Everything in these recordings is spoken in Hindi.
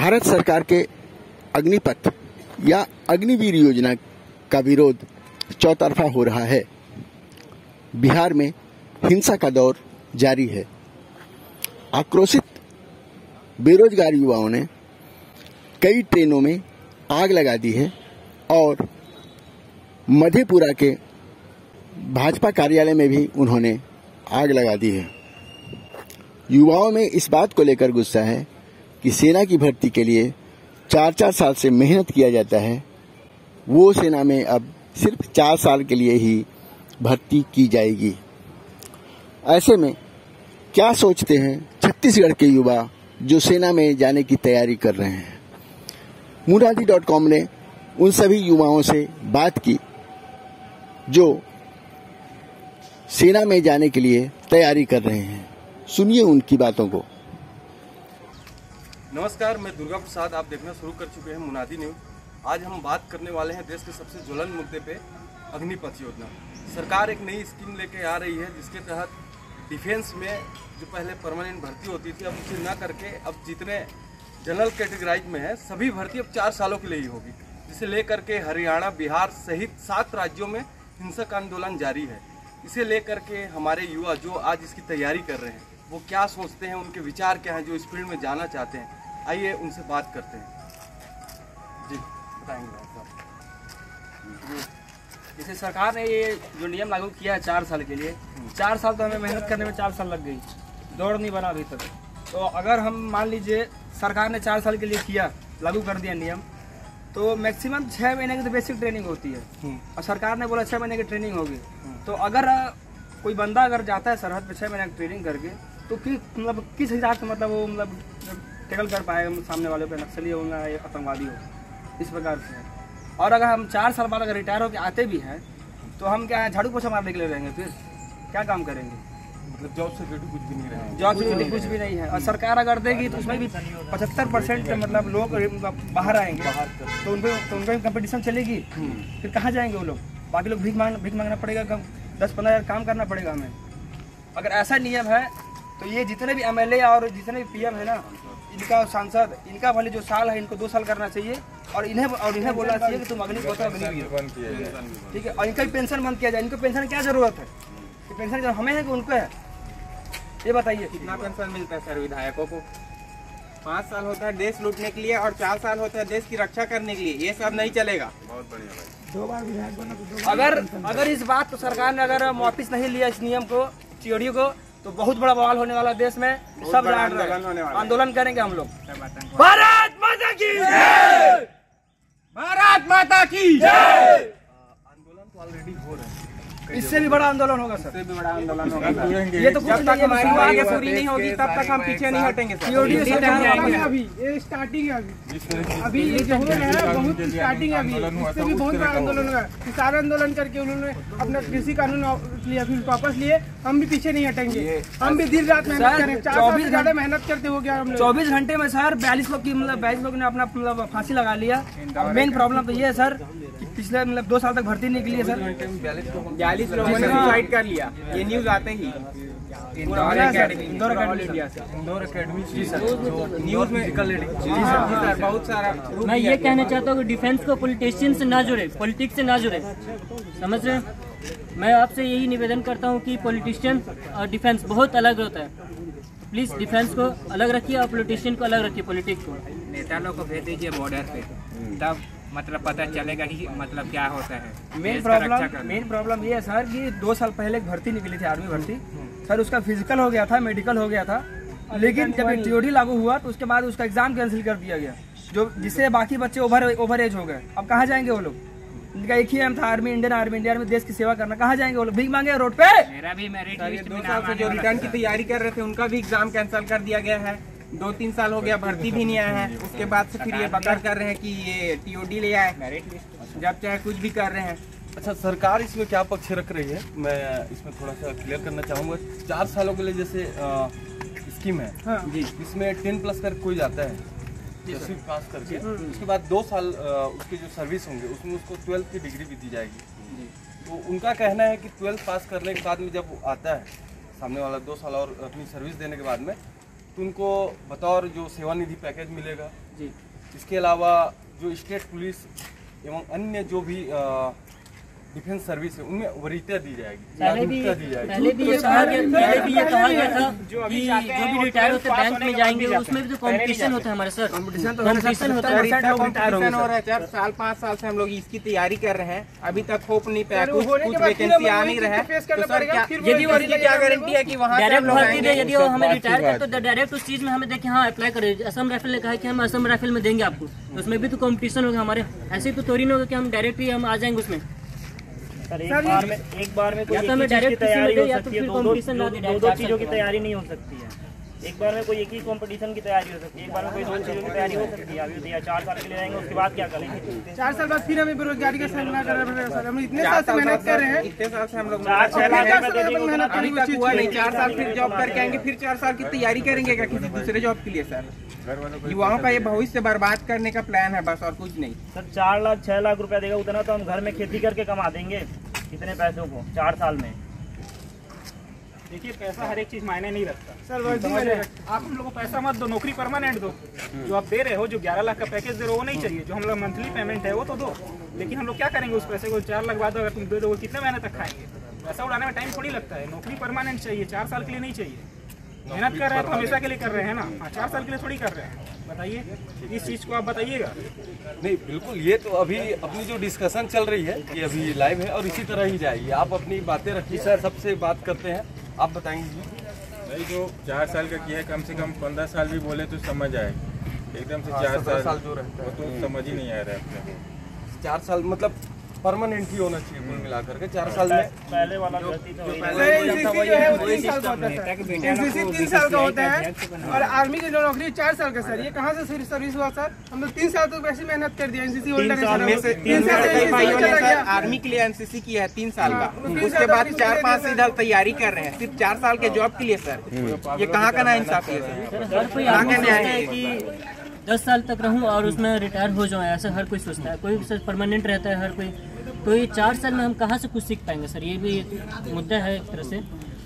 भारत सरकार के अग्निपथ या अग्निवीर योजना का विरोध चौतरफा हो रहा है। बिहार में हिंसा का दौर जारी है। आक्रोशित बेरोजगार युवाओं ने कई ट्रेनों में आग लगा दी है और मधेपुरा के भाजपा कार्यालय में भी उन्होंने आग लगा दी है। युवाओं में इस बात को लेकर गुस्सा है कि सेना की भर्ती के लिए 4-4 साल से मेहनत किया जाता है, वो सेना में अब सिर्फ 4 साल के लिए ही भर्ती की जाएगी। ऐसे में क्या सोचते हैं छत्तीसगढ़ के युवा जो सेना में जाने की तैयारी कर रहे हैं। मुरादी.com ने उन सभी युवाओं से बात की जो सेना में जाने के लिए तैयारी कर रहे हैं। सुनिए उनकी बातों को। नमस्कार, मैं दुर्गा प्रसाद, आप देखना शुरू कर चुके हैं मुनादी न्यूज। आज हम बात करने वाले हैं देश के सबसे ज्वलंत मुद्दे पे, अग्निपथ योजना। सरकार एक नई स्कीम लेके आ रही है जिसके तहत डिफेंस में जो पहले परमानेंट भर्ती होती थी, अब उसे ना करके अब जितने जनरल कैटेगराइज में है सभी भर्ती अब 4 सालों के लिए ही होगी, जिसे लेकर के हरियाणा, बिहार सहित 7 राज्यों में हिंसक आंदोलन जारी है। इसे लेकर के हमारे युवा जो आज इसकी तैयारी कर रहे हैं वो क्या सोचते हैं, उनके विचार क्या हैं, जो इस फील्ड में जाना चाहते हैं, आइए उनसे बात करते हैं। जी बताएंगे आप। जैसे सरकार ने ये जो नियम लागू किया है 4 साल के लिए, 4 साल तो हमें मेहनत करने में 4 साल लग गई, दौड़ नहीं बना अभी तक। तो अगर हम मान लीजिए सरकार ने 4 साल के लिए किया, लागू कर दिया नियम, तो मैक्सिमम 6 महीने की तो बेसिक ट्रेनिंग होती है और सरकार ने बोला 6 महीने की ट्रेनिंग होगी। तो अगर कोई बंदा अगर जाता है सरहद पे 6 महीने की ट्रेनिंग करके, तो मतलब किस हिसाब से मतलब वो मतलब टैकल कर पाएगा सामने वाले पे, नक्सली हो या आतंकवादी हो, इस प्रकार से। और अगर हम 4 साल बाद अगर रिटायर होकर आते भी हैं तो हम क्या झाड़ू पोछा मारने के लिए रहेंगे, फिर क्या काम करेंगे? मतलब जॉब से कुछ भी नहीं रहे, जॉब से कुछ भी नहीं है। और सरकार अगर देगी तो उसमें भी 75% मतलब लोग बाहर आएंगे, तो उनको कंपटीशन चलेगी, फिर कहाँ जाएंगे वो लोग? बाकी लोग भीख मांगना पड़ेगा, 10-15 हज़ार काम करना पड़ेगा हमें। अगर ऐसा नियम है तो ये जितने भी MLA और जितने भी PM है ना, इनका सांसद, इनका भले जो साल है इनको 2 साल करना चाहिए और इन्हें बोलना चाहिए कि तुम अग्निपथ ठीक है, और इनका भी पेंशन बंद किया जाए। इनको पेंशन की क्या जरूरत है? कि पेंशन जो हमें है कि उनको है, ये बताइए। कितना पेंशन मिलता है सर विधायकों को? 5 साल होता है देश लूटने के लिए और 4 साल होता है देश की रक्षा करने के लिए। ये सब नहीं चलेगा। बहुत बढ़िया भाई। 2 बार विधायक बना। अगर इस बात को सरकार ने अगर वापिस नहीं लिया इस नियम को, TOD को, तो बहुत बड़ा बवाल होने वाला देश में। सब आंदोलन करेंगे हम लोग। भारत माता की जय! भारत माता की जय! आंदोलन तो ऑलरेडी हो रहे हैं, इससे भी बड़ा आंदोलन होगा सर। इससे भी बड़ा आंदोलन होगा। ये तो जब तक हमारी मांगे पूरी नहीं होगी तब तक हम पीछे नहीं हटेंगे सर। अभी ये स्टार्टिंग है, अभी ये जो हो रहा है बहुत स्टार्टिंग है। अभी इससे भी बहुत बड़ा आंदोलन होगा। किसान आंदोलन करके उन्होंने अपना कृषि कानून लिया, फिर वापस लिए। हम भी पीछे नहीं हटेंगे, हम भी दिन रात मेहनत करें। 4 साल से ज्यादा मेहनत करते हो गया हम लोग। 24 घंटे में सर 42 लोग की मतलब 22 लोग ने अपना मतलब फांसी लगा लिया। मेन प्रॉब्लम तो ये है सर कि पिछले मतलब 2 साल तक भर्ती नहीं की है सर। 42 लोगों ने सुसाइड कर लिया, ये न्यूज आते ही इंदौर अकेडमी न्यूज में बहुत सारा। मैं ये कहना चाहता हूँ कि डिफेंस को पॉलिटिशियन से ना जुड़े, पॉलिटिक्स से ना जुड़े, समझ रहे हैं? मैं आपसे यही निवेदन करता हूँ कि पॉलिटिशियन और डिफेंस बहुत अलग होता है। प्लीज डिफेंस को अलग रखिए और पॉलिटिशियन को अलग रखिए, पॉलिटिक्स को। नेता लोग को भेज दीजिए बॉर्डर पे, तब मतलब पता चलेगा कि मतलब क्या होता है। मेन प्रॉब्लम ये है सर कि 2 साल पहले एक भर्ती निकली थी, आर्मी भर्ती सर। उसका फिजिकल हो गया था, मेडिकल हो गया था, लेकिन जब TOD लागू हुआ तो उसके बाद उसका एग्जाम कैंसिल कर दिया गया, जो जिससे बाकी बच्चे ओवर एज हो गए। अब कहाँ जाएंगे वो लोग? इनका एक ही एम था, इंडियन आर्मी में देश की सेवा करना। कहाँ जाएंगे वो लोग? भीख मांगे रोड पे। मेरा भी मेरिट लिस्ट में 2 साल से जो रिटर्न की तैयारी कर रहे थे उनका भी एग्जाम कैंसिल कर दिया गया है। 2-3 साल हो गया, भर्ती भी नहीं आया है। उसके बाद से फिर ये बकर कर रहे हैं कि ये TOD ले आए, मेरिट लिस्ट जब चाहे कुछ भी कर रहे हैं। अच्छा, सरकार इसमें क्या पक्ष रख रही है, मैं इसमें थोड़ा सा क्लियर करना चाहूँगा। 4 सालों के लिए जैसे स्कीम है जी, इसमें 10+ कर कोई जाता है 10वीं पास करके, उसके बाद 2 साल उसकी जो सर्विस होंगे उसमें उसको 12th की डिग्री भी दी जाएगी। तो उनका कहना है कि 12th पास करने के बाद में जब वो आता है सामने वाला 2 साल और अपनी सर्विस देने के बाद में, तो उनको बतौर जो सेवानिधि पैकेज मिलेगा जी। इसके अलावा जो स्टेट पुलिस एवं अन्य जो भी डिफेंस सर्विस है उनमें वरीयता दी जाएगी, पहले भी दी जाएगी। ये कहा गया था कि जो भी रिटायर होते हैं बैंक में जाएंगे, उसमें भी तो कंपटीशन होता है हमारे सर, कंपटीशन होता है। कंपटीशन हो रहा है 4 साल 5 साल से हम लोग इसकी तैयारी कर रहे हैं, अभी तक होप नहीं पाया, कुछ वैकेंसी आ नहीं रहा है। तो सर यदि उसकी क्या गारंटी है कि वहाँ डायरेक्ट भर्ती दे, यदि वो हमें रिटायर कर तो डायरेक्ट उस चीज में हमें देखें, हाँ अप्लाई करें। असम राइफल ने कहा है कि हम असम राइफल में देंगे आपको, तो उसमें भी तो कंपटीशन होगा हमारे। ऐसे तो थोड़ी ना होगा कि हम डायरेक्ट ही हम आ जाएंगे उसमें। सर एक बार में कोई या तो हमें डायरेक्ट तैयारी हो या तो सकती है, फिर दो कंपटीशन ना दे, दो चीज़ों की तैयारी नहीं हो सकती है। एक बार में कोई एक ही कंपटीशन की तैयारी हो सकती है, एक बार में कोई 2 चीज़ों की तैयारी हो सकती है। अभी 4 साल के लिए रहेंगे, उसके बाद क्या करेंगे? 4 साल बाद फिर हमें बेरोजगारी का सामना करना पड़ेगा सर। हम इतने साल से मेहनत कर रहे हैं, इतने साल से हम लोग 4-6 लाख रुपए दे देंगे, मेहनत अभी तक हुआ नहीं। 4 साल फिर जॉब करके आएंगे, फिर 4 साल की तैयारी करेंगे क्या किसी दूसरे जॉब के लिए? सर युवाओं का ये भविष्य बर्बाद करने का प्लान है बस, और कुछ नहीं। सर 4 लाख 6 लाख रुपया देगा, उतना तो हम घर में खेती करके कमा देंगे कितने पैसों को 4 साल में। देखिए पैसा हर एक चीज मायने नहीं रखता सर। आप हम लोग को पैसा मत दो, नौकरी परमानेंट दो। जो आप दे रहे हो, जो 11 लाख का पैकेज दे रहे हो वो नहीं चाहिए, जो हम लोग मंथली पेमेंट है वो तो दो। लेकिन हम लोग क्या करेंगे उस पैसे को? 4 लाख बाद अगर तुम दे दोगे, कितने महीने तक खाएंगे? पैसा उड़ाने में टाइम थोड़ी लगता है। नौकरी परमानेंट चाहिए, 4 साल के लिए नहीं चाहिए। मेहनत कर रहे हैं तो हमेशा के लिए कर रहे हैं ना, 4 साल के लिए थोड़ी कर रहे हैं। बताइए, इस चीज़ को आप बताइएगा। नहीं बिल्कुल, ये तो अभी अपनी जो डिस्कशन चल रही है ये अभी लाइव है और इसी तरह ही जाएगी। आप अपनी बातें रखिए सर, सबसे बात करते हैं, आप बताएंगे। भाई जो 4 साल का किया है, कम से कम 15 साल भी बोले तो समझ आए। एकदम से 4 साल जो रहता है वो तो समझ ही नहीं आ रहा है अपने। 4 साल मतलब परमानेंट ही होना चाहिए कुल मिलाकर के। 4 साल में पहले वाला गलती तो जो है वो 3 साल का होता है सर। एनसीसी 3 साल का होता है और आर्मी की जो नौकरी 4 साल का सर। ये कहाँ से सर्विस हुआ सर? हम लोग 3 साल तक वैसे मेहनत कर दिया एनसीसी होल्डर ने। 3 साल कई भाइयों ने सर आर्मी के लिए एनसीसी किया है 3 साल का, उसके बाद 4-5 इधर तैयारी कर रहे हैं सिर्फ 4 साल के जॉब के लिए सर। ये कहाँ का नाइंसाफी है सर? हर कोई आगे सोचता है कि 10 साल तक रहूं और उसमें रिटायर हो जाऊं, ऐसा हर कोई सोचता है। कोई सर परमानेंट रहता है हर कोई। तो ये 4 साल में हम कहाँ से कुछ सीख पाएंगे सर? ये भी मुद्दा है एक तरह से।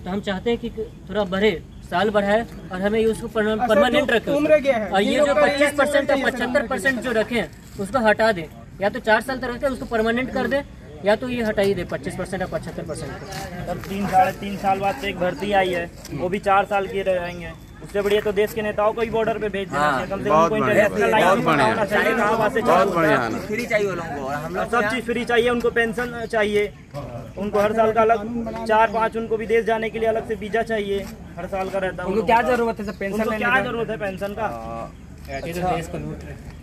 तो हम चाहते हैं कि थोड़ा बढ़े, साल बढ़ाए और हमें उसको परमानेंट रखें। और ये जो 25% और 75% जो रखें उसको हटा दें, या तो 4 साल तक रखें उसको परमानेंट कर दें, या तो ये हटाई दे 25% और 75%। तब 3-3.5 साल बाद से एक भर्ती आई है, वो भी 4 साल की रहेंगे। उससे बढ़िया तो देश के नेताओं को ही बॉर्डर पे भेज देना चाहिए, कम से कम उनको इंटरनेशनल लाइसेंस होना चाहिए। कहाँ से फ्री चाहिए उनको, हम लोग सब चीज़ फ्री चाहिए उनको, पेंशन चाहिए उनको हर साल का अलग 4-5 उनको विदेश जाने के लिए अलग से वीजा चाहिए, हर साल का रहता है। उनको क्या जरूरत है सर पेंशन लेने की? क्या जरूरत है पेंशन का? ऐसे तो देश को लूट रहे हैं।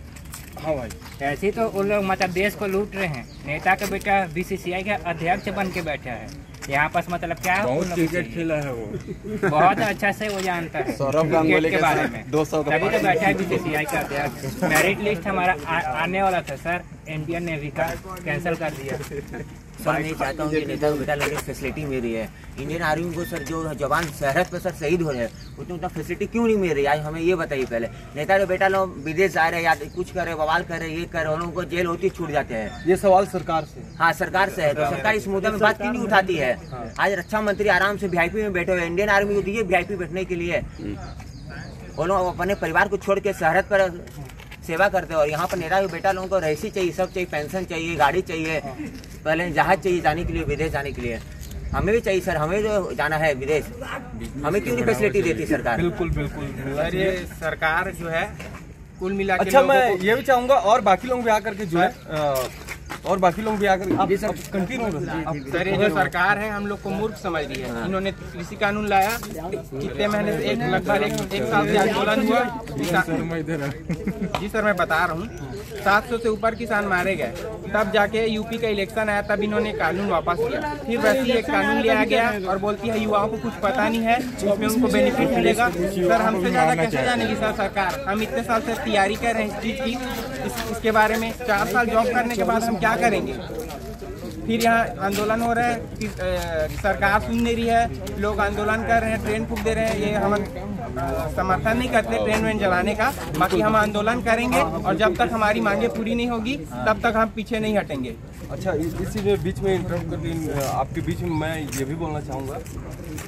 हाँ भाई, ऐसे तो उन लोग मतलब देश को लूट रहे हैं। नेता का बेटा बीसीसीआई का अध्यक्ष बन के बैठा है यहाँ पास। मतलब क्या है, बहुत क्रिकेट खेला है वो, बहुत अच्छा से वो जानता है सौरभ गांगुली के बारे में। 200 का तभी तो बैठा है बीसीसीआई का अध्यक्ष। मेरिट लिस्ट हमारा आने वाला था सर, इंडियन नेवी का कैंसिल कर दिया। सर मैं चाहता हूँ कि नेता को बेटा लोगों फैसिलिटी मिल रही है। इंडियन आर्मी को सर जो जवान सरहद पर सर शहीद हो रहे हैं उतना फैसिलिटी क्यों नहीं मिल रही? आज हमें ये बताइए पहले। नेता के बेटा लोग विदेश जा रहे हैं या कुछ कर रहे, बवाल कर रहे, ये कर रहे, उन लोगों को जेल होती छूट जाते हैं। ये सवाल सरकार से? हाँ सरकार से है। तो सरकार इस मुद्दे में बात क्यों नहीं उठाती है? आज रक्षा मंत्री आराम से वीआईपी में बैठे हुए, इंडियन आर्मी को दिए वीआईपी बैठने के लिए। वो लोग अपने परिवार को छोड़ के सरहद पर सेवा करते हैं और यहाँ पर नेता के बेटा लोगों को रईसी चाहिए, सब चाहिए, पेंशन चाहिए, गाड़ी चाहिए, पहले जहाज चाहिए जाने के लिए, विदेश जाने के लिए। हमें भी चाहिए सर, हमें जो जाना है विदेश, हमें क्यों नहीं फैसिलिटी देती सरकार? बिल्कुल बिल्कुल सर ये सरकार जो है कुल मिला के अच्छा मैं ये भी चाहूंगा और बाकी लोग भी आकर के जुड़े, और बाकी लोग भी आकर आप कंटिन्यू करें। सर ये जो सरकार है हम लोग को मूर्ख समझ रही है। इन्होंने कृषि कानून लाया, कितने महीने से लगभग एक साल से आंदोलन हुआ। जी सर मैं बता रहा हूँ, 700 से ऊपर किसान मारे गए। तब जाके यूपी का इलेक्शन आया, तब इन्होंने कानून वापस लिया। फिर वैसे ही एक कानून लिया गया और बोलती है युवाओं को कुछ पता नहीं है, इसमें उनको बेनिफिट मिलेगा। सर हमसे ज़्यादा कैसे जानेगी सर सरकार? हम इतने साल से तैयारी कर रहे हैं इस चीज़ की, इसके बारे में। 4 साल जॉब करने के बाद हम क्या करेंगे? फिर यहाँ आंदोलन हो रहा है, सरकार सुन नहीं रही है, लोग आंदोलन कर रहे हैं, ट्रेन फूक दे रहे हैं। ये हम समर्थन नहीं करते ट्रेन वेन जलाने का। बाकी हम आंदोलन करेंगे और जब तक हमारी मांगे पूरी नहीं होगी तब तक हम पीछे नहीं हटेंगे। अच्छा इसी में बीच में इंटरप्ट करके आपके बीच में मैं ये भी बोलना चाहूँगा,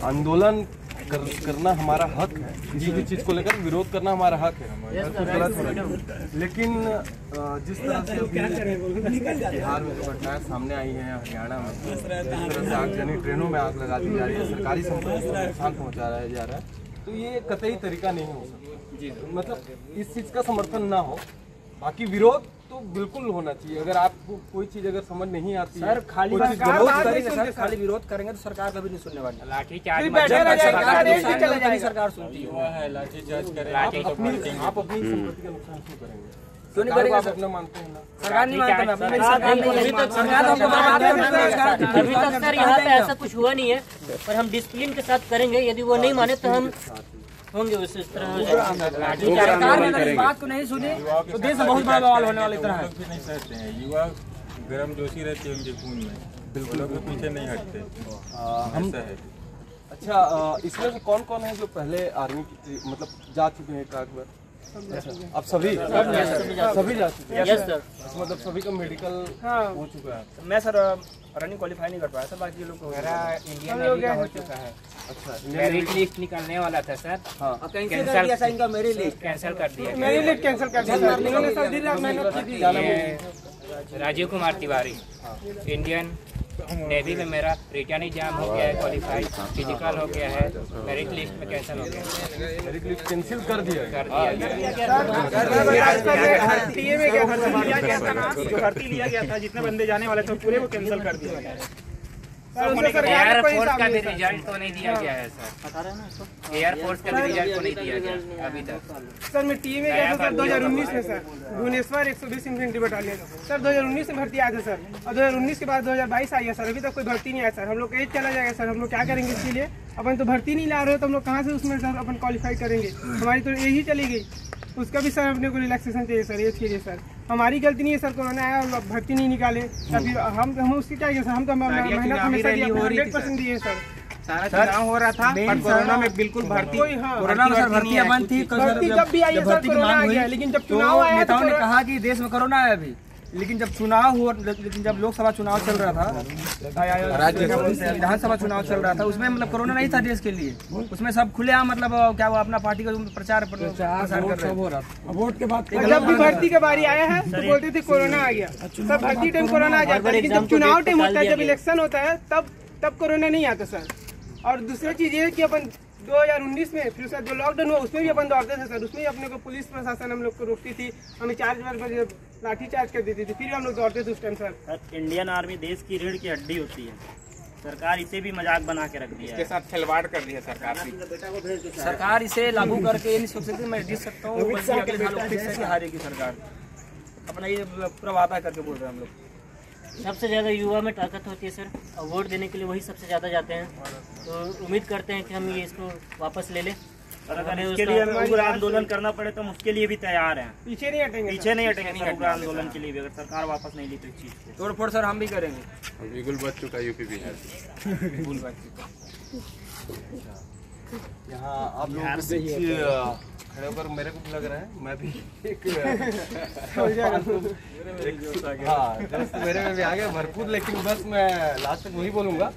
आंदोलन करना हमारा हक है, किसी भी चीज़ को लेकर विरोध करना हमारा हक है, लेकिन जिस तरह से बिहार में जो घटनाएं सामने आई हैं, हरियाणा में जिस तरह से आगजनी, ट्रेनों में आग लगा दी जा रही है, सरकारी संपत्ति को नुकसान पहुँचाया जा रहा है, तो ये कतई तरीका नहीं हो सकता जी। मतलब इस चीज़ का समर्थन ना हो, बाकी विरोध तो बिल्कुल होना चाहिए। अगर आपको कोई चीज अगर समझ नहीं आती सर, खाली विरोध करेंगे सर, खाली विरोध करेंगे तो सरकार कभी नहीं सुनने वाली। सरकार सुनती है, लाठीचार्ज करें। आप अपनी संपत्ति का नुकसान क्यों करेंगे? क्यों नहीं करेंगे? अपना मानते हैं ना, सरकार नहीं मानता। अभी तक सर यहाँ पे ऐसा कुछ हुआ नहीं है, पर हम डिसिप्लिन के साथ करेंगे। यदि वो नहीं माने तो हम होंगे इस तरह। सरकार ने अगर इस बात को नहीं सुनी तो देश में बहुत बड़ा बवाल होने वाला इतना है। नहीं सहते हैं, युवा गर्म जोशी रहते हैं उनके खून में, बिल्कुल लोग पीछे नहीं हटते। ऐसा है। अच्छा, इसमें से कौन कौन है जो पहले आर्मी की मतलब जा चुके हैं? एक बार अब सभी जा चुके हैं? Yes sir. मतलब सभी का मेडिकल हो चुका है? मैं सर रनिंग क्वालिफाई नहीं कर पाया सर, बाकी लोग मेरा इंडियन नेवी का हो चुका है। अच्छा, मेरिट लिस्ट निकलने वाला था सर, कैंसिल मेरी लिस्ट कैंसिल कर दिया। मेरी लिस्ट कैंसिल कर दिया सर, इन्होंने सर दिन रात मेहनत की थी। राजीव कुमार तिवारी, इंडियन नेवी में मेरा रिटर्न एग्जाम हो गया है, क्वालिफाई, फिजिकल हो गया है, मेरिट लिस्ट में कैंसिल हो गया। मेरिट लिस्ट कैंसिल कर दिया जो भर्ती लिया गया था, जितने बंदे जाने वाले थे पूरे वो कैंसिल कर दिया गया। एयरफोर्स का भी रिजल्ट तो नहीं दिया गया है सर, एयरफोर्स का भी रिजल्ट तो नहीं दिया गया अभी तक। सर मैं टीए में गया था सर 2019 में sir, Bhubaneswar 120 infantry battalion sir 2019 में भर्ती आया था सर, और 2019 के बाद 2022 आई है सर, अभी तक कोई भर्ती नहीं आया सर। हम लोग कहीं चला जाएगा सर, हम लोग क्या करेंगे इसके लिए? अपन तो भर्ती नहीं ला रहे हो तो हम लोग कहाँ से उसमें सर अपन क्वालिफाई करेंगे? हमारी तो यही चली गई, उसका भी सर अपने को रिलैक्सेशन चाहिए सर, ये चाहिए सर। हमारी गलती नहीं है सर, कोरोना आया और भर्ती नहीं निकाले, तभी हम उसकी क्या किया सर? हम तो मेहनत हमेशा 100% दिए सर। सारा चुनाव हो रहा था पर कोरोना में बिल्कुल भर्ती, कोरोना में सर भर्तियां बंद थी। भर्ती जब भी आई है सर कोरोना आ गया, लेकिन जब चुनाव आया नेताओं ने कहा कि देश में कोरोना है अभी, लेकिन जब चुनाव हुआ, लेकिन जब लोकसभा चुनाव चल रहा था, विधानसभा चुनाव चल रहा था, उसमें मतलब कोरोना नहीं था देश के लिए, उसमें सब खुलेआम मतलब क्या वो अपना पार्टी का प्रचार प्रसार कर रहे थे। वोट के बाद जब भी भर्ती का बारी आया है तो बोलते थे कोरोना आ गया, सब भर्ती टाइम कोरोना आ जाता है, लेकिन जब चुनाव टाइम होता है, जब इलेक्शन होता है, तब कोरोना नहीं आता सर। और दूसरी चीज ये कि अपन 2019 में फिर उसका जो लॉकडाउन हुआ उसमें भी अपन दौड़ते थे सर, उसमें भी अपने को पुलिस प्रशासन हम लोग को रोकती थी, हमें लाठी चार्ज कर देती थी, फिर भी हम लोग दौड़ते थे उस टाइम सर। इंडियन आर्मी देश की रीढ़ की हड्डी होती है, सरकार इसे भी मजाक बना के रख दिया है। इसके साथ खिलवाड़ कर दिया सरकार। सरकार इसे लागू करके ये नहीं सोच सकती मैं जीत सकता हूँ, बल्कि अगले साल फिर से हारेगी सरकार। अपना ये पूरा वादा करके बोल रहे हैं हम लोग। सबसे ज़्यादा युवा में ताकत होती है सर, और वोट देने के लिए वही सबसे ज़्यादा जाते हैं, तो उम्मीद करते हैं कि हम ये इसको वापस ले लें। और अगर इसके लिए हमें उग्र आंदोलन करना पड़े तो हम उसके लिए भी तैयार हैं, पीछे नहीं हटेंगे सर, उग्र आंदोलन के लिए भी, अगर सरकार वापस नहीं ली तो इस चीज़ को तोड़ फोड़ सर हम भी करेंगे। बिल्कुल बच चुका यूपी बिहार, बिल्कुल बच चुका। यहाँ आप लोग खड़े होकर मेरे को लग रहा है मैं भी एक मेरे में भी आ गया भरपूर, लेकिन बस मैं लास्ट तक वही बोलूँगा,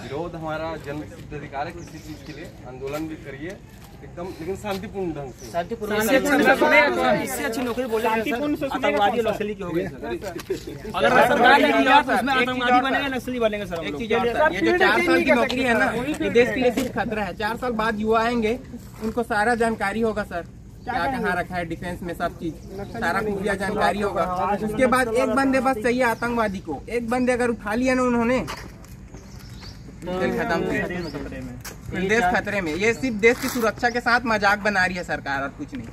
विरोध हमारा जन अधिकार है, किसी चीज़ के लिए आंदोलन भी करिए एकदम, लेकिन शांतिपूर्ण ढंग से। इससे अच्छी नौकरी बोले आतंकवादी नक्सली की हो गई। अगर सरकार ने किया तो उसमें आतंकवादी बनेंगे, नक्सली बनेंगे सर। एक चीज ये जो 4 साल की नौकरी है ना, ये देश के लिए सिर्फ खतरा है। 4 साल बाद युवा आएंगे, उनको सारा जानकारी होगा सर, क्या कहाँ रखा है डिफेंस में, सब चीज सारा खुफिया जानकारी होगा। उसके बाद एक बंदे बस चाहिए आतंकवादी को, एक बंदे अगर उठा लिया ना उन्होंने, खत्म, देश खतरे में। ये सिर्फ देश की सुरक्षा के साथ मजाक बना रही है सरकार, और कुछ नहीं।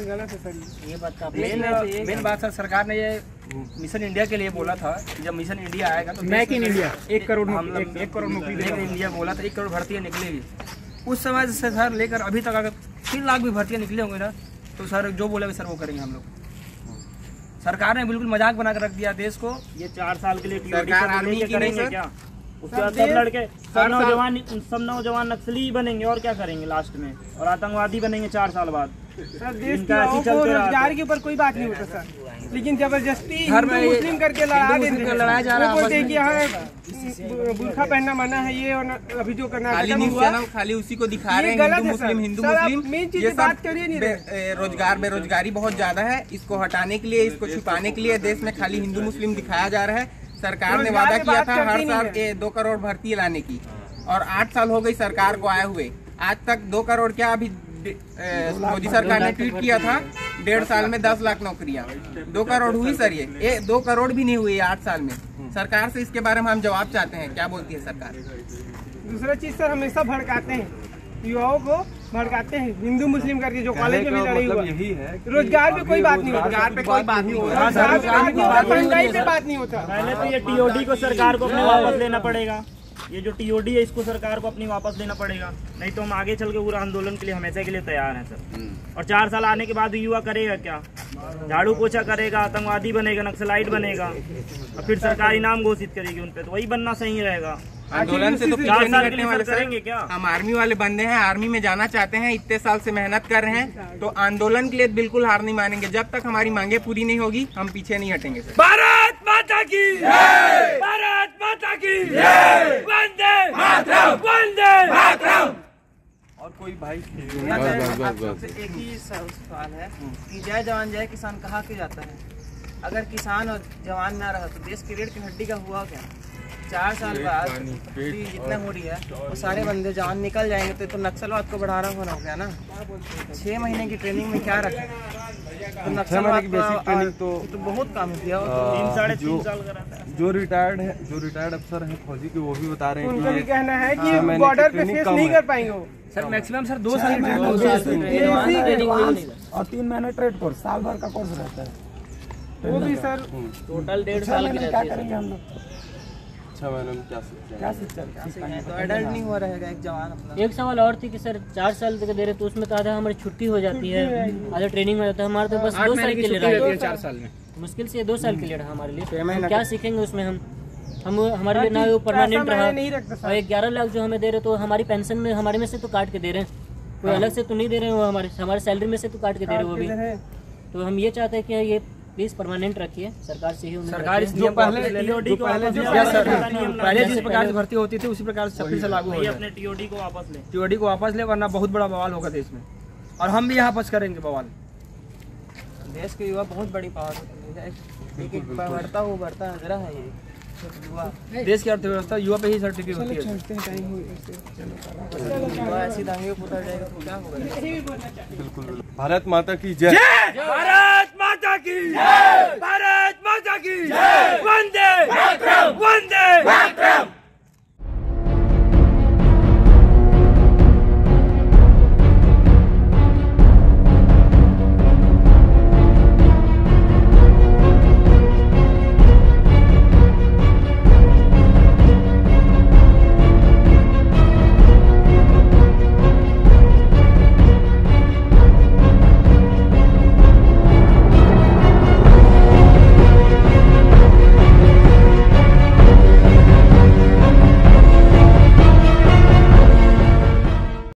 गलत है सर ये बात का मेन बात सर, सरकार ने ये मिशन इंडिया के लिए बोला था कि जब मिशन इंडिया आएगा तो मेक इन इंडिया 1 करोड़ नौकरी, मेक इन इंडिया बोला था, 1 करोड़ भर्तियाँ निकलेगी। उस समय से सर लेकर अभी तक अगर 3 लाख भी भर्तियाँ निकले होंगे ना, तो सर जो बोलेगा सर वो करेंगे हम लोग। सरकार ने बिल्कुल मजाक बना कर रख दिया देश को। ये 4 साल के लिए सरकार आर्मी की करेंगे क्या? उसके बाद सब लड़के सब नौजवान नक्सली बनेंगे और क्या करेंगे लास्ट में, और आतंकवादी बनेंगे 4 साल बाद। सर देश के युवाओं को रोजगार के ऊपर कोई बात नहीं होता सर, लेकिन जबरदस्ती हिंदू मुस्लिम करके लड़ा देते हैं, लड़ाया जा रहा है कि यहाँ बुर्खा पहनना मना है ये, और अभी जो कर्नाटक में हुआ खाली उसी को दिखा रहे हैं हिंदू मुस्लिम ये बात करिए नहीं। रोजगार बेरोजगारी बहुत ज्यादा है, इसको हटाने के लिए, इसको छुपाने के लिए देश में खाली हिंदू मुस्लिम दिखाया जा रहा है। सरकार ने वादा किया था हर साल 2 करोड़ भर्ती लाने की, और 8 साल हो गई सरकार को आए हुए, आज तक 2 करोड़ क्या, अभी मोदी सरकार ने ट्वीट किया था 1.5 साल में 10 लाख नौकरियां, 2 करोड़ हुई सर? ये 2 करोड़ भी नहीं हुई 8 साल में। सरकार से इसके बारे में हम जवाब चाहते हैं, क्या बोलती है सरकार? दूसरा चीज सर, हमेशा भड़काते हैं युवाओं को, भड़काते हैं हिंदू मुस्लिम करके, जो कॉलेज में भी लड़ाई हुआ है। रोजगार पे कोई बात नहीं, रोजगार पे कोई बात नहीं होता, महंगाई पे बात नहीं होता। पहले तो ये टीओडी को सरकार को अपने वापस लेना पड़ेगा, ये जो टीओडी है इसको सरकार को अपनी वापस लेना पड़ेगा, नहीं तो हम आगे चल के पूरा आंदोलन के लिए हमेशा के लिए तैयार हैं सर। और 4 साल आने के बाद युवा करेगा क्या? झाड़ू पोछा करेगा, आतंकवादी बनेगा, नक्सलाइट बनेगा, और फिर सरकार इनाम घोषित करेगी उन पे, तो वही बनना सही रहेगा। आंदोलन से तो 4 साल के लिए वाले करेंगे क्या? हम आर्मी वाले बंदे हैं, आर्मी में जाना चाहते हैं, इतने साल से मेहनत कर रहे हैं, तो आंदोलन के लिए बिल्कुल हार नहीं मानेंगे। जब तक हमारी मांगे पूरी नहीं होगी हम पीछे नहीं हटेंगे। भारत माता की जय, भारत माता की जय, वंदे मातरम, वंदे मातरम। और कोई भाई एक ही सवाल है कि जय जवान जय किसान कहा क्यों जाता है? अगर किसान और जवान ना रहा तो देश की रीढ़ की हड्डी का हुआ क्या? 4 साल बाद जितना हो रही है वो सारे बंदे जान निकल जाएंगे, तो नक्सलवाद को बढ़ाना होना हो गया ना। 6 महीने की ट्रेनिंग में क्या रखा? तो नक्सलवाद की बेसिक ट्रेनिंग तो बहुत काम किया। 3 साढ़े 3 साल का रहता है। जो रिटायर्ड अफसर हैं फौजी के, वो भी बता रहे हैं उनका भी कहना है कि बॉर्डर पे फेस नहीं कर पाएंगे वो। सर मैक्सिमम सर 2 साल ट्रेनिंग और 3 महीने ट्रेड कोर्स, साल भर का कोर्स रहता है, वो भी सर टोटल 1.5 साल की रहती है। हम लोग क्या तो एडल्ट नहीं हुआ रहेगा एक जवान अपना। एक सवाल और थी कि सर 4 साल तक दे रहे तो उसमें तो आधा हमारी छुट्टी हो जाती है, आधा ट्रेनिंग हो जाता है, हमारा तो बस 2 साल के लिए रहा है। 4 साल में मुश्किल से 2 साल के लिए रहा हमारे लिए, क्या सीखेंगे उसमें हम हमारे लिए ना वो परमानेंट रहा, और 11 लाख जो हमें दे रहे तो हमारी पेंशन में हमारे में से तो काट के दे रहे हैं, कोई अलग से तो नहीं दे रहे हैं, वो हमारे सैलरी में से तो काट के दे रहे हैं वो भी। तो हम ये चाहते हैं कि ये प्लीज परमानेंट रखिए, सरकार से ही सरकार इस नियम पहले जिस प्रकार से भर्ती होती थी उसी प्रकार से फिर से लागू हो। अपने टीओडी को वापस ले, वरना बहुत बड़ा बवाल होगा देश में, और हम भी यहाँ वापस करेंगे बवाल। देश के युवा बहुत बड़ी पावर है, एक बढ़ता नजरा है ये युवा। देश की अर्थव्यवस्था युवा पे ही सर्टिफिकेट होती है। युवा ऐसी दांगे पे उतर जाएगा तो क्या होगा? बिल्कुल। भारत माता की जय, भारत माता की जय, भारत माता की जय, वंदे मातरम, वंदे मातरम।